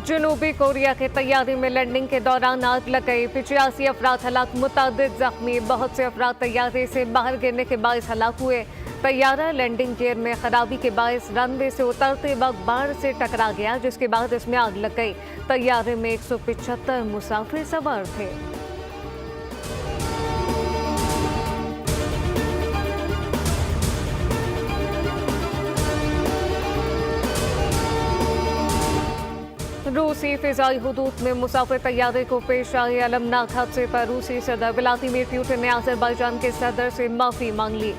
जनूबी कोरिया के तैयारी में लैंडिंग के दौरान आग लग गई। 85 अफराद हलाक, मुतादिद जख्मी। बहुत से अफराद तैयारे से बाहर गिरने के बायस हलाक हुए। तैयारा लैंडिंग गियर में खराबी के बायस रनवे से उतरते वक्त बाढ़ से टकरा गया, जिसके बाद इसमें आग लग गई। तैयारे में 175 मुसाफिर सवार थे। रूसी फिजाई हुदूद में मुसाफिर तैयारे को पेश आए अलमनाक हादसे पर रूसी सदर व्लादिमीर पुतिन ने अजरबैजान के सदर से माफी मांग ली।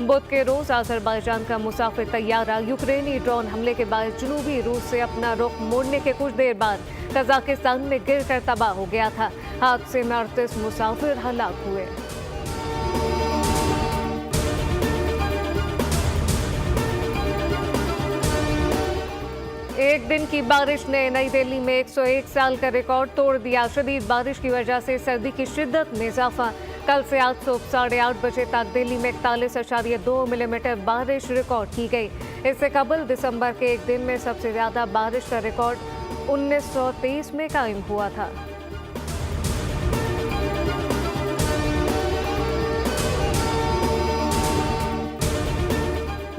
बुध के रोज अजरबैजान का मुसाफिर तैयारा यूक्रेनी ड्रोन हमले के बाद जनूबी रूस से अपना रुख मोड़ने के कुछ देर बाद कजाकिस्तान में गिरकर तबाह हो गया था। हादसे में 38 मुसाफिर हलाक हुए। एक दिन की बारिश ने नई दिल्ली में 101 साल का रिकॉर्ड तोड़ दिया। शदीद बारिश की वजह से सर्दी की शिद्दत में इजाफा। कल से आज सुबह 8:30 बजे तक दिल्ली में 41.2 मिलीमीटर बारिश रिकॉर्ड की गई। इससे कबल दिसंबर के एक दिन में सबसे ज्यादा बारिश का रिकॉर्ड 1923 में कायम हुआ था।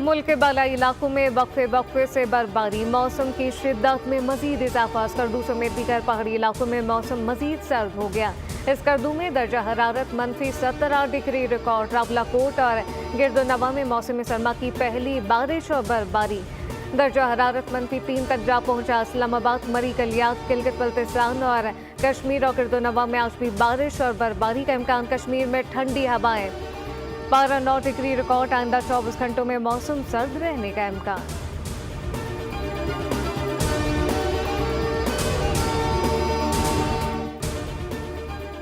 मुल्क के बालाई इलाकों में वक्फे से बर्फबारी। मौसम की शिद्दत में मजीद इजाफा। स्कर्दू समेत दीगर पहाड़ी इलाकों में मौसम मजीद सर्द हो गया। स्कर्दू में दर्जा हरारत -17 डिग्री रिकॉर्ड। रावलाकोट और गिरदोनवा में मौसम सरमा की पहली बारिश और बर्फबारी। दर्जा हरारत -3 तक जा पहुंचा। इस्लामाबाद, मरी, कलियात, गिलगित बल्तिस्तान और कश्मीर और गिरदोनवा में आज भी बारिश और बर्फबारी का इम्कान। कश्मीर में ठंडी हवाएं। 12 डिग्री रिकॉर्ड। आइंदा 24 घंटों में मौसम सर्द रहने का इम्कान।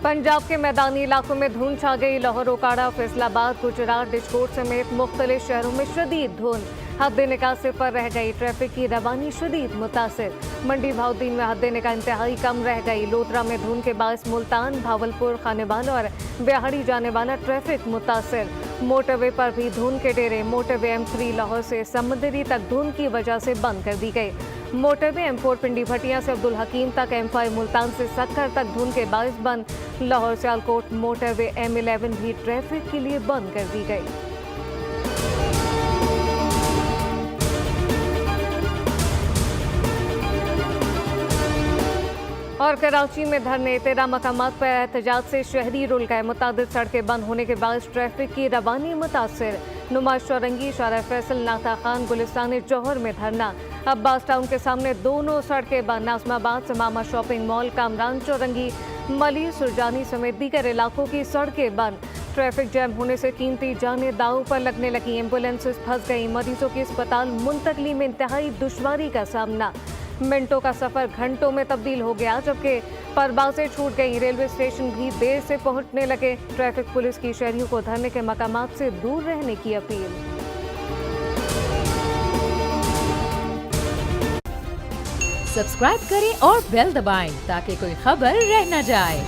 पंजाब के मैदानी इलाकों में धुंध छा गई। लाहौर, ओकाड़ा, फैसलाबाद, गुजरात, डिशकोट समेत मुख्तलिफ शहरों में शदीद धुंध। हद निकाह से पर रह गई। ट्रैफिक की रवानी शदीद मुतासिर। मंडी भाउद्दीन में हद निकाह इंतहाई कम रह गई। लोधरा में धुंध के बायस मुल्तान, भावलपुर, खानेवाल और बिहाड़ी जाने वाला ट्रैफिक मुतासिर। मोटरवे पर भी धुंध के डेरे। मोटरवे M3 लाहौर से समंदरी तक धुंध की वजह से बंद कर दी गई। मोटरवे M4 पिंडी भटिया से अब्दुल हकीम तक, M5 मुल्तान से सक्कर तक धुंध के बायस बंद। लाहौर से आलकोट मोटरवे M11 भी ट्रैफिक के लिए बंद कर दी गई। और कराची में धरने। 13 मकामात पर एहतजाज से शहरी रुल गए। मुतादिद सड़कें बंद होने के बाद ट्रैफिक की रवानी मुतासिर। नुमाइश चौरंगी, शारा फैसल, नाता खान, गुलिस्तान जौहर में धरना। अब्बास टाउन के सामने दोनों सड़कें बंद। नाज़माबाद, समामा शॉपिंग मॉल, कामरान चौरंगी, मली, सुरजानी समेत दीगर इलाकों की सड़कें बंद। ट्रैफिक जैम होने से कीमती जानें दांव पर लगने लगी। एम्बुलेंसेस फंस गई। मरीजों की अस्पताल मुंतकली में इंतहाई दुश्वारी का सामना। मिनटों का सफर घंटों में तब्दील हो गया, जबकि परवाजें छूट गई। रेलवे स्टेशन भी देर से पहुंचने लगे। ट्रैफिक पुलिस की शहरियों को धरने के मकामात से दूर रहने की अपील। सब्सक्राइब करें और बेल दबाएं ताकि कोई खबर रह न जाए।